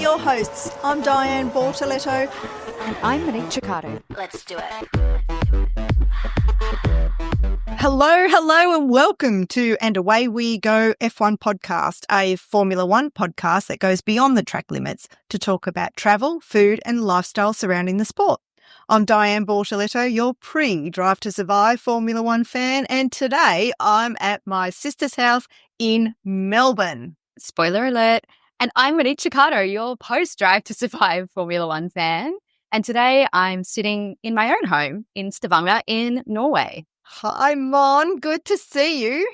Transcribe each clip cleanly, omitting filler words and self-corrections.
your hosts. I'm Diane Bortoletto. And I'm Monique Chicato. Let's do it. Hello, and welcome to And Away We Go F1 podcast, a Formula One podcast that goes beyond the track limits to talk about travel, food, and lifestyle surrounding the sport. I'm Diane Bortoletto, your pre-Drive to Survive Formula One fan, and today I'm at my sister's house in Melbourne. Spoiler alert. And I'm Monique Chicato, your post-Drive to Survive Formula One fan. And today I'm sitting in my own home in Stavanger in Norway. Hi, Mon. Good to see you.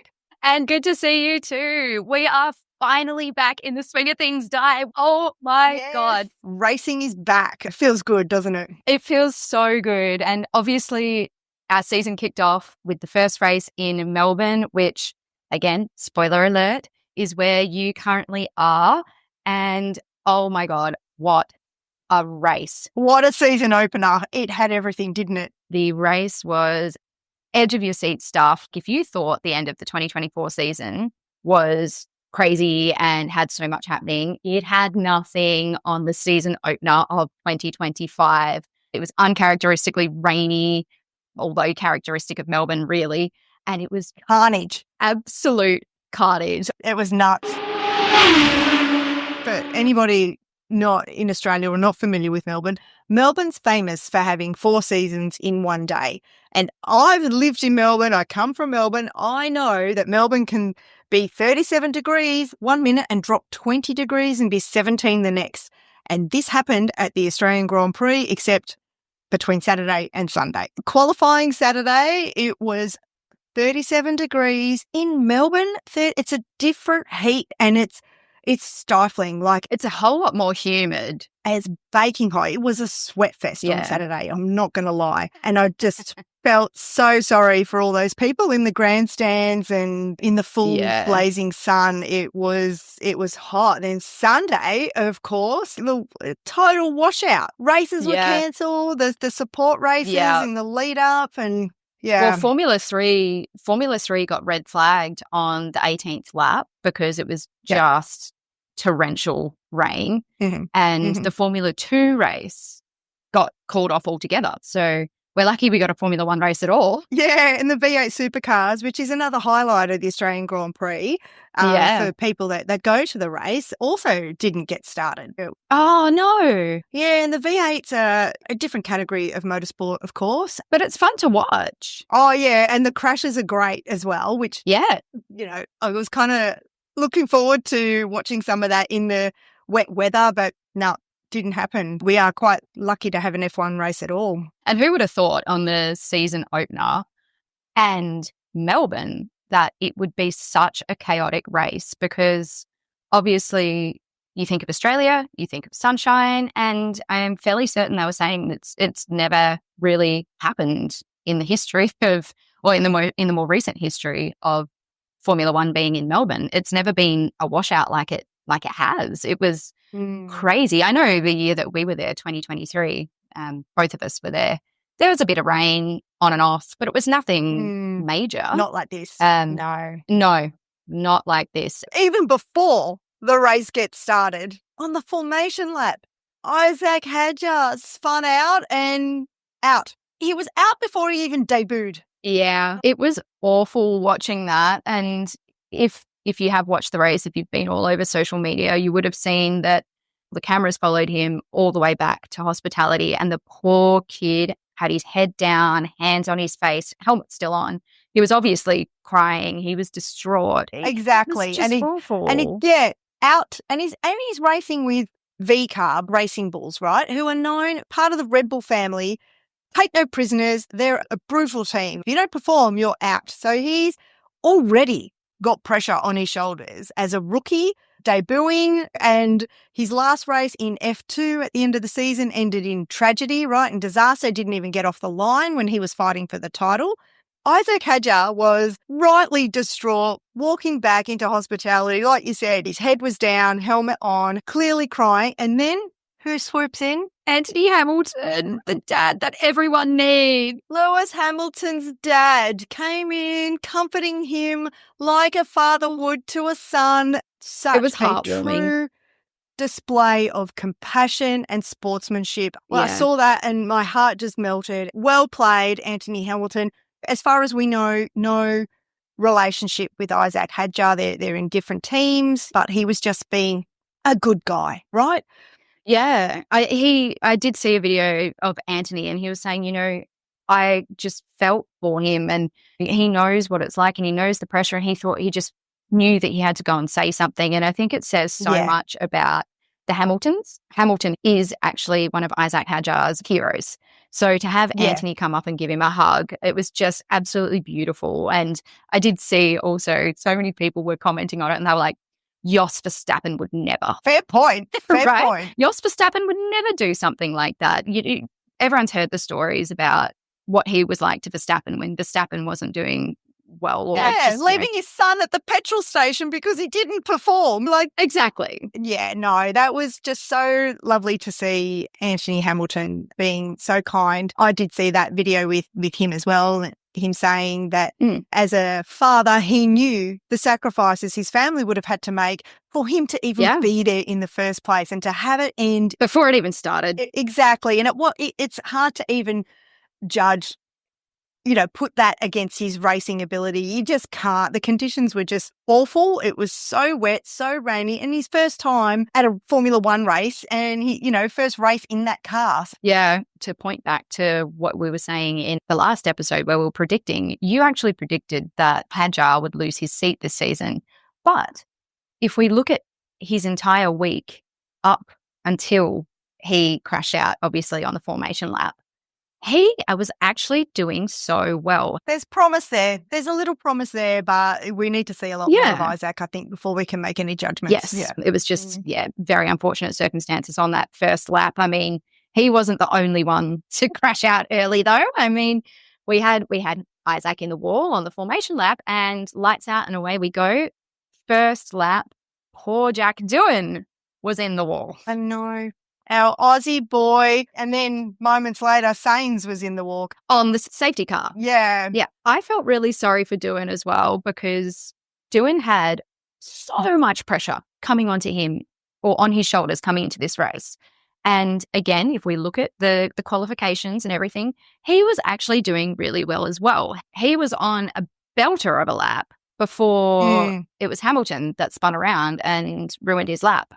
And good to see you too. We are finally back in the swing of things, Di. Oh my God. Racing is back. It feels good, doesn't it? It feels so good. And obviously our season kicked off with the first race in Melbourne, which, again, spoiler alert, is where you currently are. And oh my God, what a race. What a season opener. It had everything, didn't it? The race was edge of your seat stuff. If you thought the end of the 2024 season was crazy and had so much happening, it had nothing on the season opener of 2025. It was uncharacteristically rainy, although characteristic of Melbourne, really. And it was Carnage. Absolute carnage. It was nuts. For anybody not in Australia or not familiar with Melbourne, Melbourne's famous for having 4 seasons in one day. And I've lived in Melbourne. I come from Melbourne. I know that Melbourne can be 37 degrees 1 minute and drop 20 degrees and be 17 the next. And this happened at the Australian Grand Prix, except between Saturday and Sunday. Qualifying Saturday, it was 37 degrees in Melbourne. It's a different heat and it's stifling. Like, it's a whole lot more humid. As baking hot. It was a sweat fest on Saturday. I'm not going to lie. And I just felt so sorry for all those people in the grandstands and in the full blazing sun. It was hot. Then Sunday, of course, the total washout. Races were cancelled. The support races in the lead up and Well, Formula 3 got red flagged on the 18th lap because it was just torrential rain. And the Formula 2 race got called off altogether. So we're lucky we got a Formula 1 race at all. Yeah, and the V8 supercars, which is another highlight of the Australian Grand Prix for people that go to the race, also didn't get started. Oh, no. Yeah, and the V8's a different category of motorsport, of course. But it's fun to watch. Oh, yeah, and the crashes are great as well, which, I was kind of looking forward to watching some of that in the wet weather, but no, didn't happen. We are quite lucky to have an F1 race at all. And who would have thought on the season opener and Melbourne that it would be such a chaotic race? Because obviously you think of Australia, you think of sunshine, and I am fairly certain they were saying it's never really happened in the history of, or in the more recent history of Formula One being in Melbourne. It's never been a washout like it has. It was crazy. I know the year that we were there, 2023, both of us were there. There was a bit of rain on and off, but it was nothing major. Not like this. No, not like this. Even before the race gets started, on the formation lap, Isaac Hadjar spun out and out. He was out before he even debuted. Yeah, it was awful watching that. And if you have watched the race, if you've been all over social media, you would have seen that the cameras followed him all the way back to hospitality, and the poor kid had his head down, hands on his face, helmet still on. He was obviously crying. He was distraught. Exactly. It was just awful. Out. And he's racing with V-Carb Racing Bulls, right, who are known, part of the Red Bull family, take no prisoners. They're a brutal team. If you don't perform, you're out. So he's already got pressure on his shoulders as a rookie debuting, and his last race in F2 at the end of the season ended in tragedy, right, and disaster. Didn't even get off the line when he was fighting for the title. Isaac Hadjar was rightly distraught, walking back into hospitality. Like you said, his head was down, helmet on, clearly crying, and then who swoops in? Anthony Hamilton, the dad that everyone needs. Lewis Hamilton's dad came in, comforting him like a father would to a son. Such it was heartwarming. display of compassion and sportsmanship. Well, I Yeah. saw that and my heart just melted. Well played, Anthony Hamilton. As far as we know, no relationship with Isaac Hadjar. They're in different teams, but he was just being a good guy, right? Yeah. I did see a video of Anthony and he was saying, I just felt for him and he knows what it's like and he knows the pressure and he thought he just knew that he had to go and say something. And I think it says so much about the Hamiltons. Hamilton is actually one of Isaac Hadjar's heroes. So to have Anthony come up and give him a hug, it was just absolutely beautiful. And I did see also so many people were commenting on it and they were like, Jos Verstappen would never. Fair point. Fair point. Jos Verstappen would never do something like that. Everyone's heard the stories about what he was like to Verstappen when Verstappen wasn't doing well. Or leaving his son at the petrol station because he didn't perform. Exactly. Yeah, no, that was just so lovely to see Anthony Hamilton being so kind. I did see that video with him as well, him saying that as a father, he knew the sacrifices his family would have had to make for him to even be there in the first place and to have it end. Before it even started. Exactly. And it's hard to even judge, put that against his racing ability. You just can't. The conditions were just awful. It was so wet, so rainy, and his first time at a Formula One race and he, first race in that car. Yeah, to point back to what we were saying in the last episode where we were predicting, you actually predicted that Hadjar would lose his seat this season. But if we look at his entire week up until he crashed out, obviously on the formation lap, I was actually doing so well. There's promise there. There's a little promise there, but we need to see a lot more of Isaac, I think, before we can make any judgments. Yes, it was just, very unfortunate circumstances on that first lap. I mean, he wasn't the only one to crash out early, though. I mean, we had Isaac in the wall on the formation lap and lights out and away we go. First lap, poor Jack Doohan was in the wall. I know. Our Aussie boy, and then moments later, Sainz was in the walk. On the safety car. Yeah. Yeah. I felt really sorry for Doohan as well because Doohan had so much pressure coming onto him or on his shoulders coming into this race. And again, if we look at the qualifications and everything, he was actually doing really well as well. He was on a belter of a lap before it was Hamilton that spun around and ruined his lap.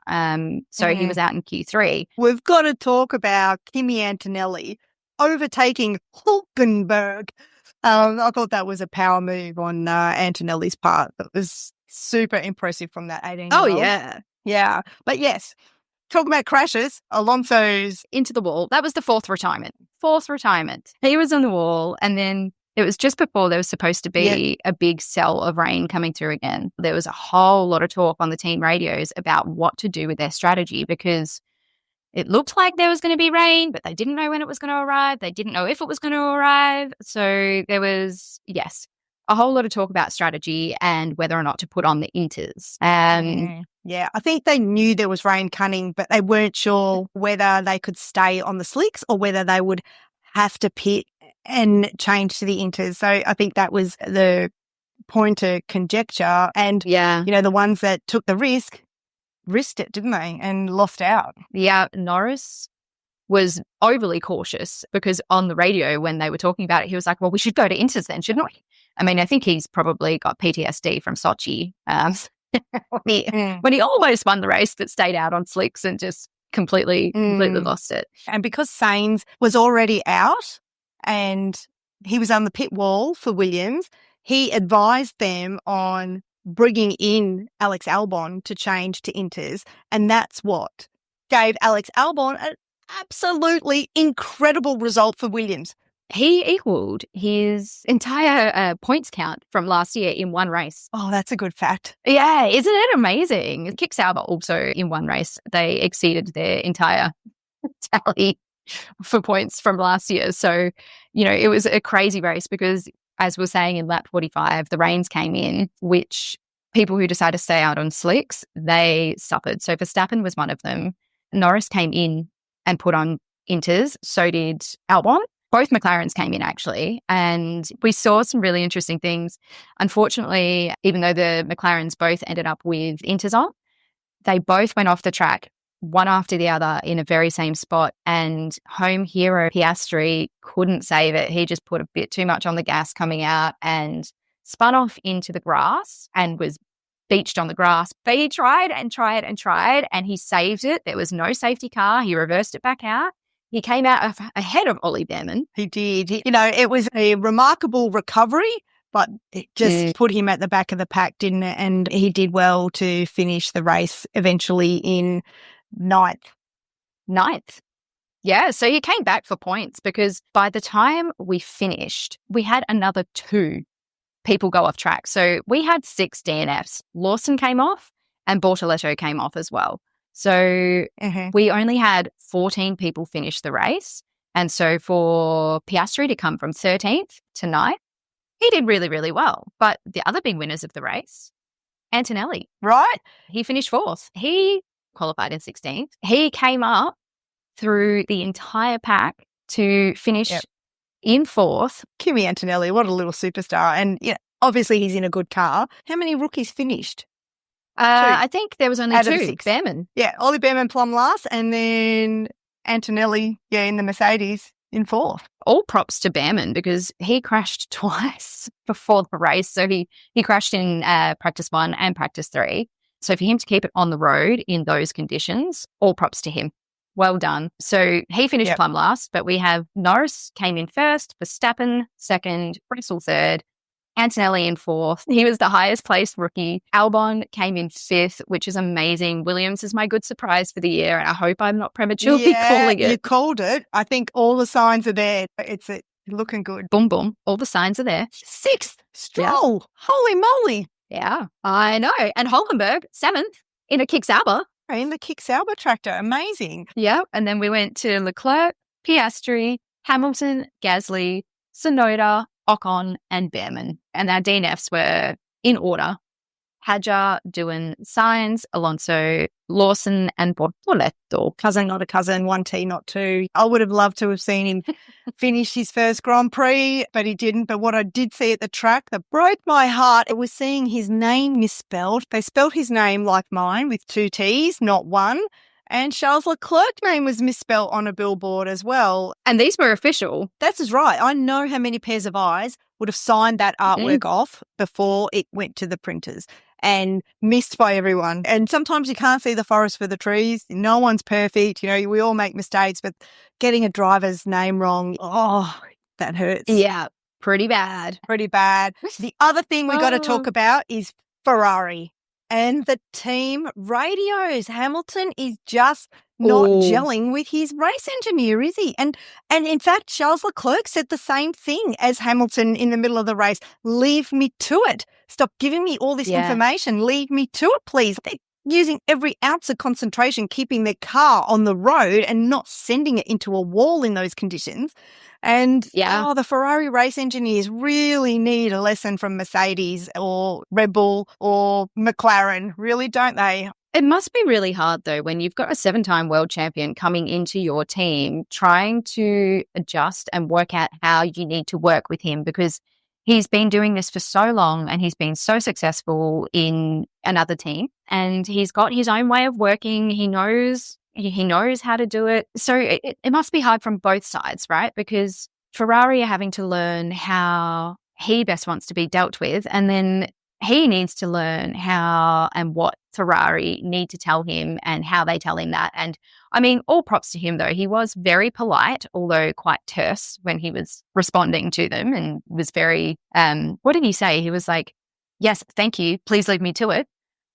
So he was out in Q3. We've got to talk about Kimi Antonelli overtaking Hulkenberg. I thought that was a power move on Antonelli's part. That was super impressive from that 18-year-old. Oh, yeah. Yeah. But yes, talking about crashes, Alonso's into the wall. That was the fourth retirement. He was on the wall and then it was just before there was supposed to be a big cell of rain coming through again. There was a whole lot of talk on the team radios about what to do with their strategy because it looked like there was going to be rain, but they didn't know when it was going to arrive. They didn't know if it was going to arrive. So there was, a whole lot of talk about strategy and whether or not to put on the inters. Yeah, I think they knew there was rain coming, but they weren't sure whether they could stay on the slicks or whether they would have to pit and change to the inters. So I think that was the point of conjecture. And, the ones that took the risked it, didn't they? And lost out. Yeah, Norris was overly cautious because on the radio when they were talking about it, he was like, well, we should go to inters then, shouldn't we? I mean, I think he's probably got PTSD from Sochi when he almost won the race but stayed out on slicks and just completely lost it. And because Sainz was already out and he was on the pit wall for Williams, he advised them on bringing in Alex Albon to change to inters, and that's what gave Alex Albon an absolutely incredible result for Williams. He equaled his entire points count from last year in one race. Oh, that's a good fact. Yeah, isn't it amazing? Kick Sauber also in one race, they exceeded their entire tally for points from last year. So, it was a crazy race because, as we were saying in lap 45, the rains came in, which people who decided to stay out on slicks, they suffered. So Verstappen was one of them. Norris came in and put on inters. So did Albon. Both McLarens came in, actually, and we saw some really interesting things. Unfortunately, even though the McLarens both ended up with inters on, they both went off the track one after the other in a very same spot, and home hero Piastri couldn't save it. He just put a bit too much on the gas coming out and spun off into the grass and was beached on the grass. But he tried and tried and tried, and he saved it. There was no safety car. He reversed it back out. He came out ahead of Ollie Behrman. He did. It was a remarkable recovery, but it just put him at the back of the pack, didn't it? And he did well to finish the race eventually in ninth. Yeah, so he came back for points because by the time we finished, we had another 2 people go off track. So we had 6 DNFs. Lawson came off and Bortoletto came off as well. So we only had 14 people finish the race. And so for Piastri to come from 13th to 9th, he did really, really well. But the other big winners of the race, Antonelli. Right? He finished 4th. He qualified in 16th. He came up through the entire pack to finish in 4th. Kimi Antonelli, what a little superstar. And obviously he's in a good car. How many rookies finished? I think there was only out 2. of 6. Behrman. Yeah, Ollie Behrman plumb last, and then Antonelli, in the Mercedes in 4th. All props to Behrman because he crashed twice before the race. So he crashed in practice 1 and practice 3. So for him to keep it on the road in those conditions, all props to him. Well done. So he finished plumb last, but we have Norris came in 1st, Verstappen 2nd, Russell 3rd, Antonelli in 4th. He was the highest placed rookie. Albon came in 5th, which is amazing. Williams is my good surprise for the year, and I hope I'm not prematurely calling it. You called it. I think all the signs are there. It's looking good. Boom, boom. All the signs are there. 6th. Stroll. Yeah. Holy moly. Yeah, I know. And Hulkenberg, 7th in a Kick Sauber. In the Kick Sauber tractor. Amazing. Yeah. And then we went to Leclerc, Piastri, Hamilton, Gasly, Tsunoda, Ocon and Behrman. And our DNFs were in order. Hadjar, Doohan, Sainz, Alonso, Lawson and Bortoletto. Cousin, not a cousin, 1T, not 2. I would have loved to have seen him finish his first Grand Prix, but he didn't. But what I did see at the track that broke my heart, it was seeing his name misspelled. They spelled his name like mine with 2 T's, not 1. And Charles Leclerc's name was misspelled on a billboard as well. And these were official. That's right. I know how many pairs of eyes would have signed that artwork off before it went to the printers and missed by everyone. And sometimes you can't see the forest for the trees. No one's perfect. We all make mistakes, but getting a driver's name wrong, that hurts. Yeah, pretty bad. Pretty bad. The other thing we got to talk about is Ferrari. And the team radios. Hamilton is just not gelling with his race engineer, is he? And in fact, Charles Leclerc said the same thing as Hamilton in the middle of the race. Leave me to it. Stop giving me all this information. Leave me to it, please. They're using every ounce of concentration, keeping their car on the road and not sending it into a wall in those conditions. And the Ferrari race engineers really need a lesson from Mercedes or Red Bull or McLaren, really, don't they? It must be really hard, though, when you've got a 7-time world champion coming into your team, trying to adjust and work out how you need to work with him, because he's been doing this for so long and he's been so successful in another team, and he's got his own way of working. He knows how to do it. So it must be hard from both sides, right? Because Ferrari are having to learn how he best wants to be dealt with, and then he needs to learn how and what Ferrari need to tell him and how they tell him that. And I mean, all props to him, though. He was very polite, although quite terse when he was responding to them, and was very, what did he say? He was like, yes, thank you. Please leave me to it,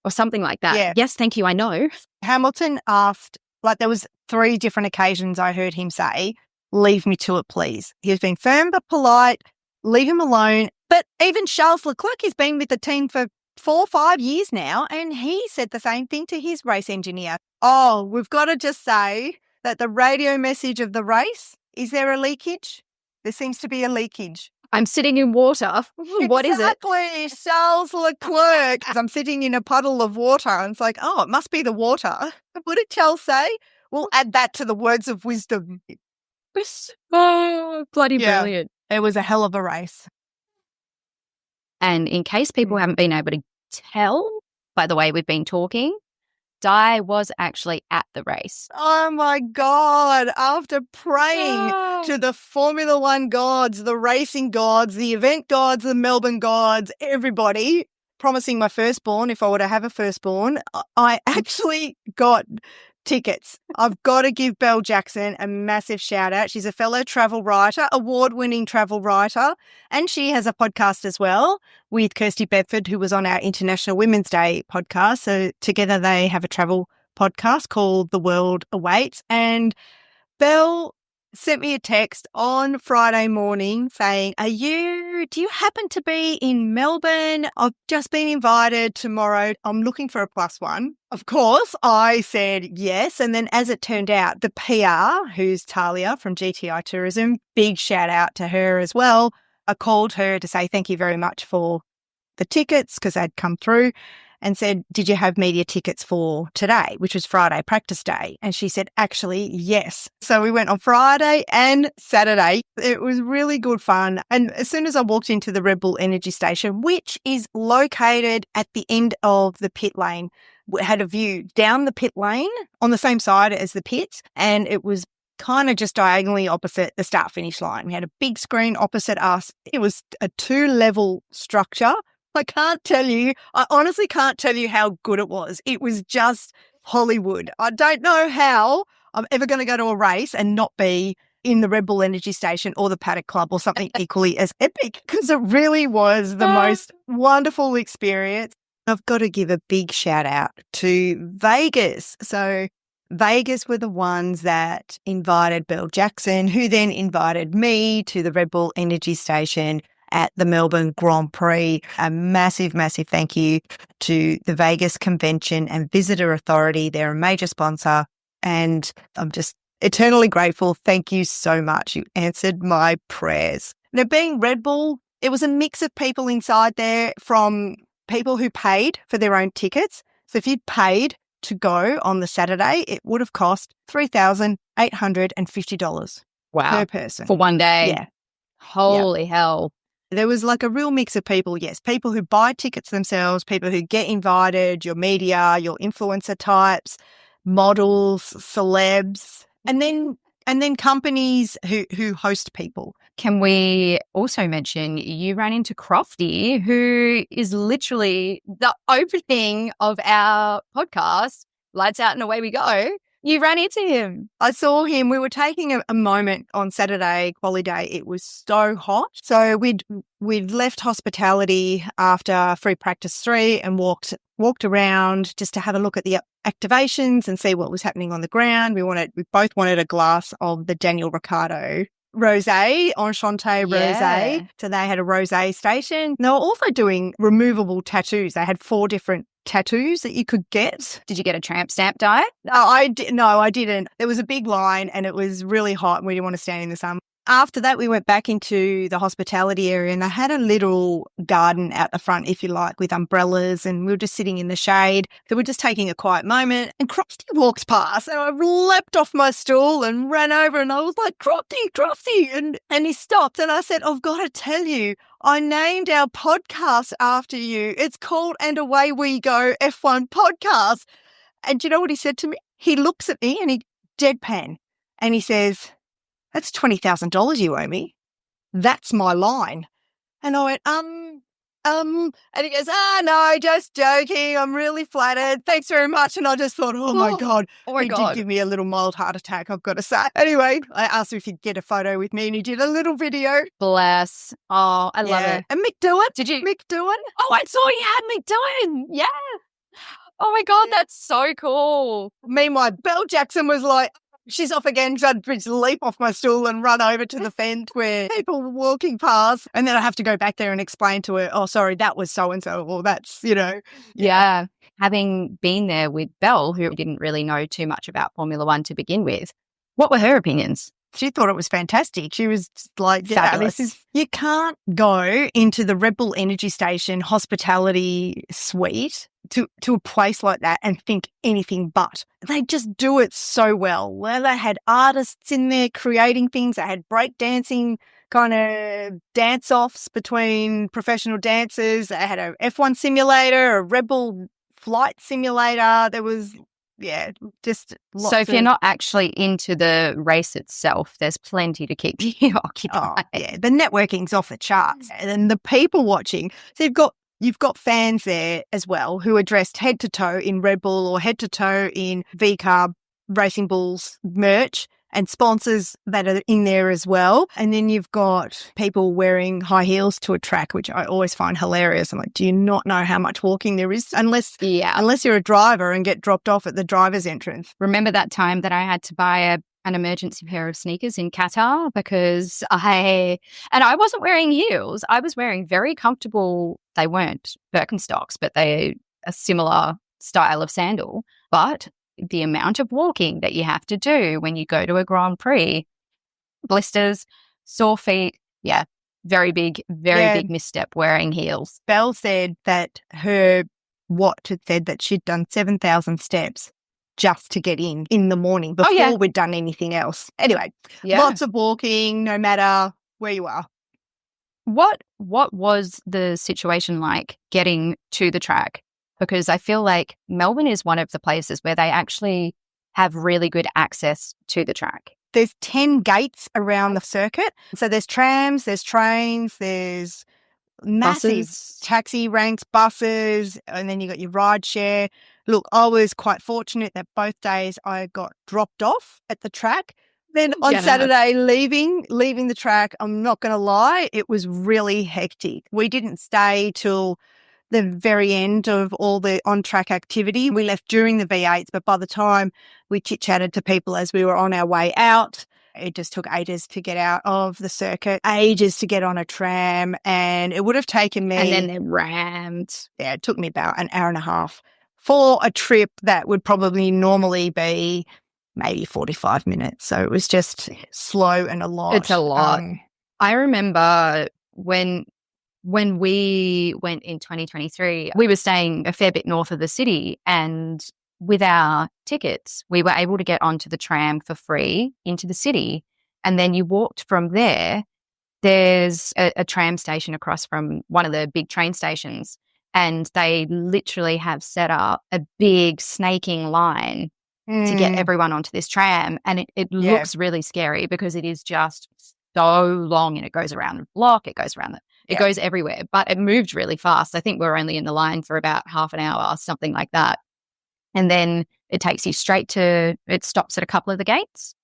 or something like that. Yeah. Yes, thank you. I know. Hamilton asked, there was 3 different occasions I heard him say, leave me to it, please. He's been firm but polite, leave him alone. But even Charles Leclerc has been with the team for 4 or 5 years now, and he said the same thing to his race engineer. We've got to just say that the radio message of the race, is there a leakage? There seems to be a leakage. I'm sitting in water. What is it? Exactly, Charles Leclerc. I'm sitting in a puddle of water, and it's like, it must be the water. What did Charles say? We'll add that to the words of wisdom. Bloody brilliant. It was a hell of a race. And in case people haven't been able to tell by the way we've been talking, Di was actually at the race. Oh my God. After praying Oh. to the Formula One gods, the racing gods, the event gods, the Melbourne gods, everybody, promising my firstborn, if I were to have a firstborn, I actually got tickets. I've got to give Belle Jackson a massive shout out. She's a fellow travel writer, award-winning travel writer, and she has a podcast as well with Kirsty Bedford, who was on our International Women's Day podcast. So together they have a travel podcast called The World Awaits. And Belle sent me a text on Friday morning saying, do you happen to be in Melbourne? I've just been invited tomorrow. I'm looking for a +1. Of course, I said yes. And then as it turned out, the PR, who's Talia from GTI Tourism, big shout out to her as well. I called her to say thank you very much for the tickets because they'd come through, and said, did you have media tickets for today, which was Friday, practice day? And she said, actually, yes. So we went on Friday and Saturday. It was really good fun. And as soon as I walked into the Red Bull Energy Station, which is located at the end of the pit lane, we had a view down the pit lane on the same side as the pits, and it was kind of just diagonally opposite the start-finish line. We had a big screen opposite us. It was a 2-level structure. I honestly can't tell you how good it was. It was just Hollywood. I don't know how I'm ever going to go to a race and not be in the Red Bull Energy Station or the Paddock Club or something equally as epic, because it really was the most wonderful experience. I've got to give a big shout out to Vegas. So Vegas were the ones that invited Belle Jackson, who then invited me to the Red Bull Energy Station at the Melbourne Grand Prix. A massive, massive thank you to the Vegas Convention and Visitor Authority. They're a major sponsor, and I'm just eternally grateful. Thank you so much. You answered my prayers. Now, being Red Bull, it was a mix of people inside there, from people who paid for their own tickets. So if you'd paid to go on the Saturday, it would have cost $3,850 per person. For one day. Yeah. Holy hell. There was like a real mix of people, yes, people who buy tickets themselves, people who get invited, your media, your influencer types, models, celebs, and then companies who host people. Can we also mention you ran into Crofty, who is literally the opening of our podcast, Lights Out and Away We Go. You ran into him. I saw him. We were taking a moment on Saturday, quali day. It was so hot. So we'd left hospitality after free practice 3 and walked around just to have a look at the activations and see what was happening on the ground. We both wanted a glass of the Daniel Ricciardo rosé, Enchanté rosé. So they had a rosé station. They were also doing removable tattoos. They had 4 different tattoos that you could get. Did you get a tramp stamp die? No, I didn't. There was a big line and it was really hot and we didn't want to stand in the sun. After that, we went back into the hospitality area and they had a little garden out the front, if you like, with umbrellas, and we were just sitting in the shade. So we're just taking a quiet moment, and Crofty walks past and I leapt off my stool and ran over and I was like, Crofty, and he stopped and I said, I've got to tell you, I named our podcast after you. It's called And Away We Go F1 Podcast. And do you know what he said to me? He looks at me and he deadpan and he says, that's $20,000 you owe me. That's my line. And I went, and he goes, no, just joking. I'm really flattered. Thanks very much. And I just thought, oh my God. He did give me a little mild heart attack, I've got to say. Anyway, I asked him if he'd get a photo with me and he did a little video. Bless. Oh, I love it. And Mick Doohan. Did you? Mick Doohan. Oh, I saw you had Mick Doohan. Yeah. Oh my God, that's so cool. Meanwhile, Belle Jackson was like, she's off again. So I'd just leap off my stool and run over to the fence where people were walking past. And then I have to go back there and explain to her, oh, sorry, that was so-and-so, or that's, Yeah. Having been there with Belle, who didn't really know too much about Formula One to begin with, what were her opinions? She thought it was fantastic. She was like, fabulous. You can't go into the Red Bull Energy Station hospitality suite to a place like that and think anything but. They just do it so well. Well, they had artists in there creating things. They had breakdancing kind of dance-offs between professional dancers. They had a F1 simulator, a Red Bull flight simulator. There was Yeah, just lots So if you're of- not actually into the race itself, there's plenty to keep you Oh, occupied. yeah, the networking's off the charts. And then the people watching. So you've got fans there as well who are dressed head to toe in Red Bull or head to toe in V-Carb Racing Bulls merch, and sponsors that are in there as well. And then you've got people wearing high heels to a track, which I always find hilarious. I'm like, do you not know how much walking there is? Unless you're a driver and get dropped off at the driver's entrance. Remember that time that I had to buy an emergency pair of sneakers in Qatar because I wasn't wearing heels. I was wearing very comfortable, they weren't Birkenstocks, but they a similar style of sandal. But the amount of walking that you have to do when you go to a Grand Prix, blisters, sore feet, very big misstep wearing heels. Belle said that her watch had said that she'd done 7,000 steps just to get in the morning before we'd done anything else. Anyway, lots of walking, no matter where you are. What was the situation like getting to the track? Because I feel like Melbourne is one of the places where they actually have really good access to the track. There's 10 gates around the circuit. So there's trams, there's trains, there's massive taxi ranks, buses, and then you got your ride share. Look, I was quite fortunate that both days I got dropped off at the track. Then on Saturday, leaving the track, I'm not going to lie, it was really hectic. We didn't stay till the very end of all the on-track activity. We left during the V8s, but by the time we chit-chatted to people as we were on our way out, it just took ages to get out of the circuit, ages to get on a tram, and it would have taken me... And then they rammed. Yeah, it took me about an hour and a half for a trip that would probably normally be maybe 45 minutes. So it was just slow and a lot. It's a lot. I remember when we went in 2023, we were staying a fair bit north of the city, and with our tickets, we were able to get onto the tram for free into the city. And then you walked from there. There's a tram station across from one of the big train stations, and they literally have set up a big snaking line to get everyone onto this tram. And it looks really scary because it is just so long, and it goes around the block, it goes around it goes everywhere, but it moved really fast. I think we were only in the line for about half an hour, something like that. And then it takes you it stops at a couple of the gates,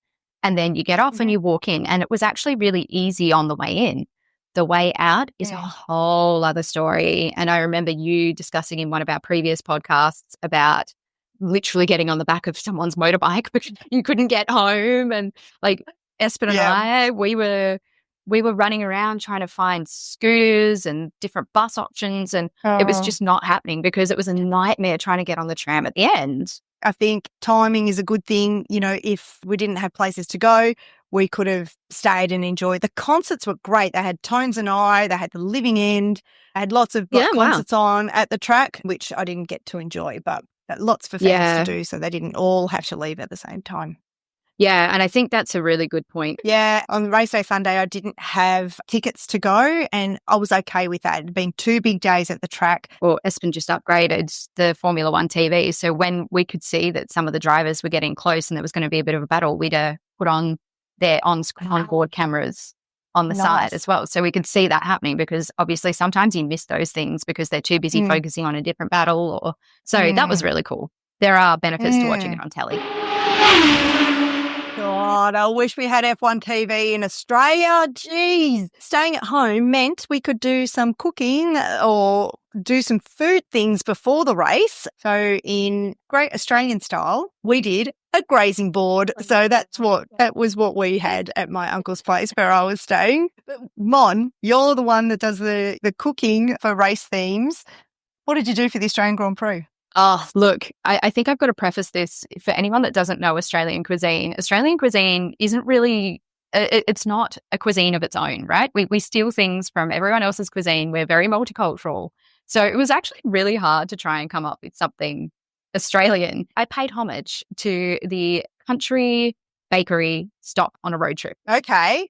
and then you get off and you walk in. And it was actually really easy on the way in. The way out is a whole other story. And I remember you discussing in one of our previous podcasts about literally getting on the back of someone's motorbike because you couldn't get home. And like Espen and I, we were running around trying to find scooters and different bus options, and it was just not happening because it was a nightmare trying to get on the tram at the end. I think timing is a good thing. You know, if we didn't have places to go, we could have stayed and enjoyed. The concerts were great. They had Tones and I, they had The Living End, they had lots of concerts on at the track, which I didn't get to enjoy, but lots for fans to do, so they didn't all have to leave at the same time. Yeah, and I think that's a really good point. Yeah, on race day Sunday, I didn't have tickets to go, and I was okay with that. It had been 2 big days at the track. Well, Espen just upgraded the Formula One TV, so when we could see that some of the drivers were getting close and there was going to be a bit of a battle, we'd put on their on-board cameras on the side as well, so we could see that happening, because obviously sometimes you miss those things because they're too busy focusing on a different battle. So that was really cool. There are benefits to watching it on telly. God, I wish we had F1 TV in Australia. Jeez. Staying at home meant we could do some cooking or do some food things before the race. So in great Australian style, we did a grazing board. So that was what we had at my uncle's place where I was staying. But Mon, you're the one that does the cooking for race themes. What did you do for the Australian Grand Prix? Oh, look, I think I've got to preface this for anyone that doesn't know Australian cuisine. Australian cuisine isn't really, it's not a cuisine of its own, right? We steal things from everyone else's cuisine. We're very multicultural. So it was actually really hard to try and come up with something Australian. I paid homage to the country bakery stop on a road trip. Okay.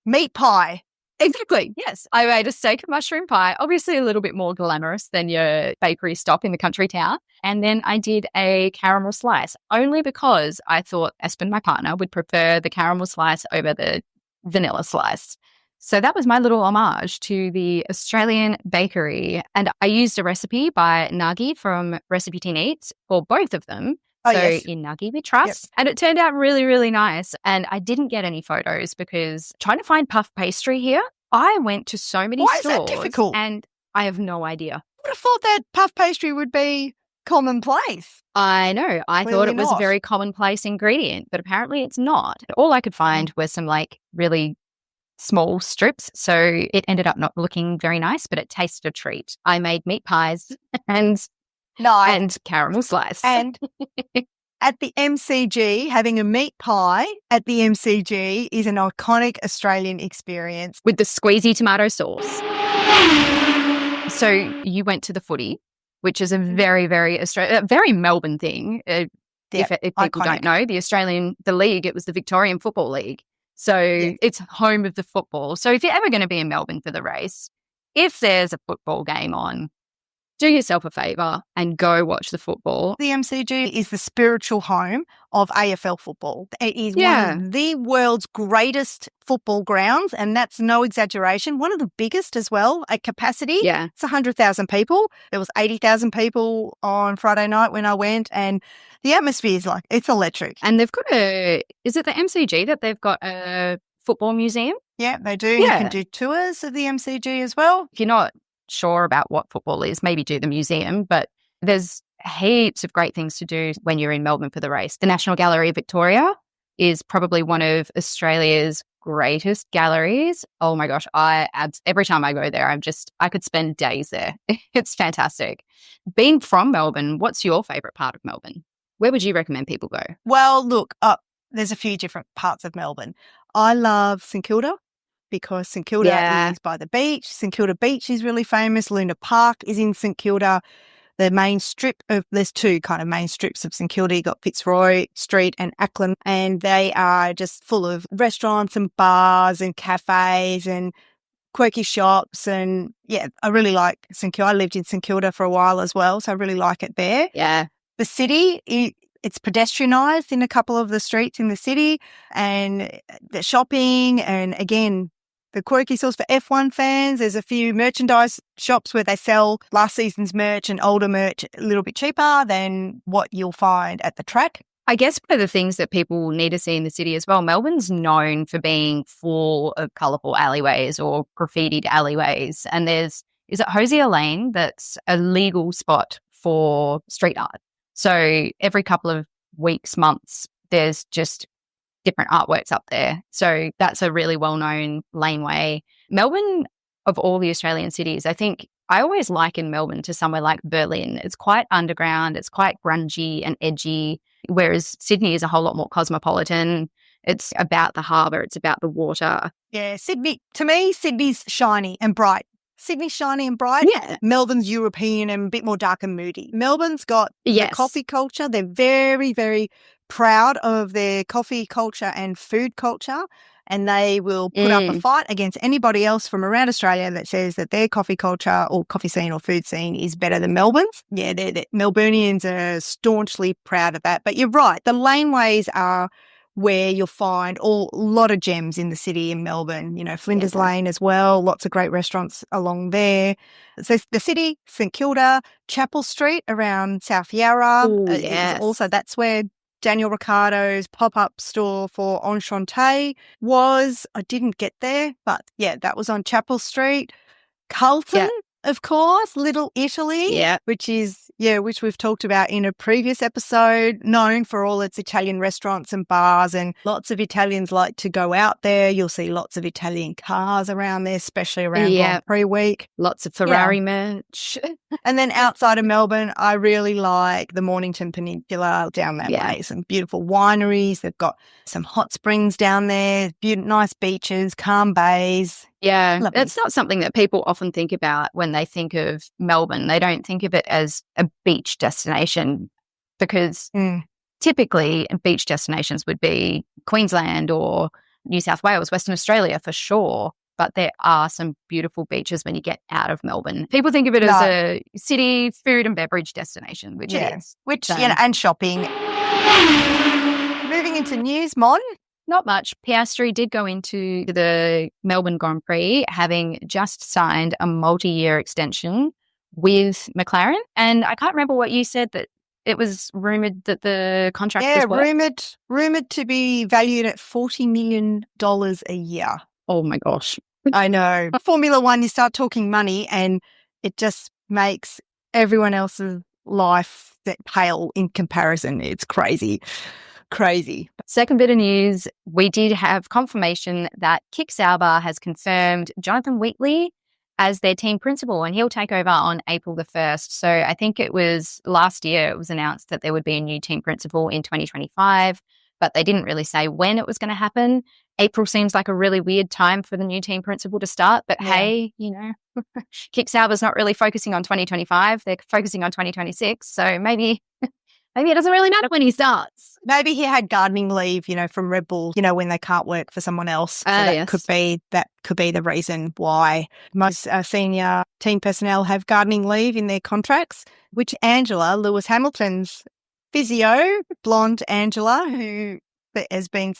Meat pie. Exactly. Yes. I made a steak and mushroom pie, obviously a little bit more glamorous than your bakery stop in the country town. And then I did a caramel slice only because I thought Espen, my partner, would prefer the caramel slice over the vanilla slice. So that was my little homage to the Australian bakery. And I used a recipe by Nagi from Recipe Teen Eats for both of them. Oh, So yes. in Nagi we trust. Yep. And it turned out really, really nice. And I didn't get any photos because trying to find puff pastry here, I went to so many stores. Why is that difficult? And I have no idea. I would have thought that puff pastry would be commonplace. I know. I Clearly thought it was not. a very commonplace ingredient, but apparently it's not. All I could find was some like really small strips. So it ended up not looking very nice, but it tasted a treat. I made meat pies and caramel slice. And at the MCG, having a meat pie at the MCG is an iconic Australian experience. With the squeezy tomato sauce. So you went to the footy, which is a very, very very Melbourne thing. If people don't know, the league, it was the Victorian Football League. So it's home of the football. So if you're ever going to be in Melbourne for the race, if there's a football game on, do yourself a favour and go watch the football. The MCG is the spiritual home of AFL football. It is one of the world's greatest football grounds, and that's no exaggeration. One of the biggest as well at capacity. Yeah. It's 100,000 people. There was 80,000 people on Friday night when I went, and the atmosphere is like, it's electric. And they've got is it the MCG that they've got a football museum? Yeah, they do. Yeah. You can do tours of the MCG as well. If you're not sure about what football is, maybe do the museum, but there's heaps of great things to do when you're in Melbourne for the race. The National Gallery of Victoria is probably one of Australia's greatest galleries. Oh my gosh, every time I go there, I could spend days there. It's fantastic. Being from Melbourne, what's your favourite part of Melbourne? Where would you recommend people go? Well, look, there's a few different parts of Melbourne. I love St Kilda, because St Kilda is by the beach. St Kilda Beach is really famous. Luna Park is in St Kilda. The main there's two kind of main strips of St Kilda. You've got Fitzroy Street and Ackland, and they are just full of restaurants and bars and cafes and quirky shops. And I really like St Kilda. I lived in St Kilda for a while as well, so I really like it there. Yeah. The city, it's pedestrianised in a couple of the streets in the city, and the shopping, and again, the quirky stores for F1 fans. There's a few merchandise shops where they sell last season's merch and older merch a little bit cheaper than what you'll find at the track. I guess one of the things that people need to see in the city as well, Melbourne's known for being full of colourful alleyways or graffitied alleyways. And is it Hosier Lane that's a legal spot for street art? So every couple of weeks, months, there's just different artworks up there. So that's a really well-known laneway. Melbourne, of all the Australian cities, I think I always liken Melbourne to somewhere like Berlin. It's quite underground, it's quite grungy and edgy, whereas Sydney is a whole lot more cosmopolitan. It's about the harbour, it's about the water. Yeah, to me, Sydney's shiny and bright. Sydney's shiny and bright. Yeah. Melbourne's European and a bit more dark and moody. Melbourne's got the coffee culture. They're very, very proud of their coffee culture and food culture, and they will put up a fight against anybody else from around Australia that says that their coffee culture or coffee scene or food scene is better than Melbourne's. Yeah, the Melburnians are staunchly proud of that. But you're right, the laneways are where you'll find a lot of gems in the city in Melbourne. You know, Flinders Lane as well, lots of great restaurants along there. So the city, St Kilda, Chapel Street around South Yarra. Also, that's where Daniel Ricciardo's pop-up store for Enchante was. I didn't get there, but that was on Chapel Street. Carlton, of course, Little Italy, which we've talked about in a previous episode, known for all its Italian restaurants and bars, and lots of Italians like to go out there. You'll see lots of Italian cars around there, especially around Grand Prix week. Lots of Ferrari merch. And then outside of Melbourne, I really like the Mornington Peninsula down that way. Some beautiful wineries. They've got some hot springs down there, nice beaches, calm bays. Yeah, Lovely. That's not something that people often think about when they think of Melbourne. They don't think of it as a beach destination because typically beach destinations would be Queensland or New South Wales, Western Australia for sure. but there are some beautiful beaches when you get out of Melbourne. People think of it as a city food and beverage destination, which it is. And shopping. Moving into news, Mon. Not much. Piastri did go into the Melbourne Grand Prix having just signed a multi-year extension with McLaren. And I can't remember what you said, that it was rumoured that the contract was worth? rumoured to be valued at $40 million a year. Oh my gosh. I know. Formula One, you start talking money and it just makes everyone else's life pale in comparison. It's crazy. Second bit of news, we did have confirmation that Kick Sauber has confirmed Jonathan Wheatley as their team principal, and he'll take over on April the 1st. So I think it was last year it was announced that there would be a new team principal in 2025, but they didn't really say when it was going to happen. April seems like a really weird time for the new team principal to start, but hey, Kick Sauber's not really focusing on 2025. They're focusing on 2026. So maybe it doesn't really matter when he starts. Maybe he had gardening leave, from Red Bull, when they can't work for someone else. So that could be the reason why most senior team personnel have gardening leave in their contracts, which Angela, Lewis Hamilton's physio, blonde Angela, who has been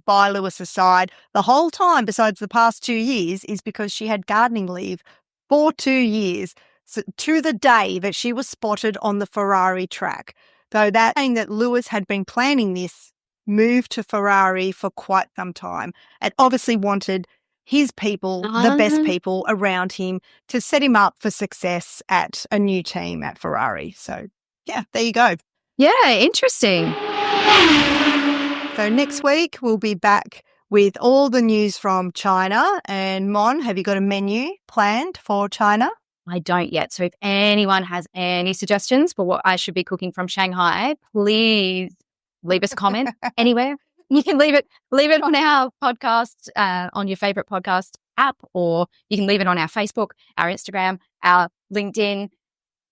by Lewis's side the whole time besides the past 2 years, is because she had gardening leave for 2 years, so to the day that she was spotted on the Ferrari track. So that saying that Lewis had been planning this move to Ferrari for quite some time and obviously wanted his people, the best people around him, to set him up for success at a new team at Ferrari. So, yeah, there you go. Yeah, interesting. So next week we'll be back with all the news from China. And Mon, have you got a menu planned for China? I don't yet. So if anyone has any suggestions for what I should be cooking from Shanghai, please leave us a comment anywhere. You can leave it on our podcast, on your favorite podcast app, or you can leave it on our Facebook, our Instagram, our LinkedIn,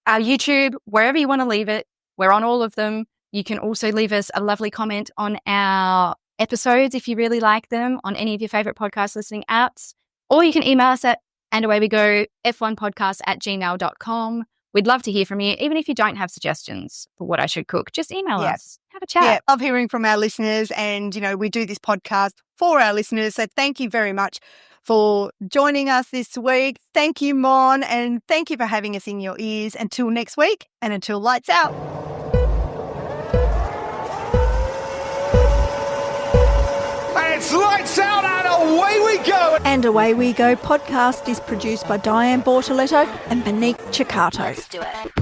our YouTube, wherever you want to leave it. We're on all of them. You can also leave us a lovely comment on our episodes if you really like them on any of your favorite podcast listening apps, or you can email us at f1podcast@gmail.com. We'd love to hear from you, even if you don't have suggestions for what I should cook. Just email us. Have a chat. Yeah, love hearing from our listeners, and we do this podcast for our listeners. So thank you very much for joining us this week. Thank you, Mon, and thank you for having us in your ears. Until next week, and until lights out. It's lights out and away we go! And Away We Go podcast is produced by Diane Bortoletto and Monique Ciccato. Let's do it.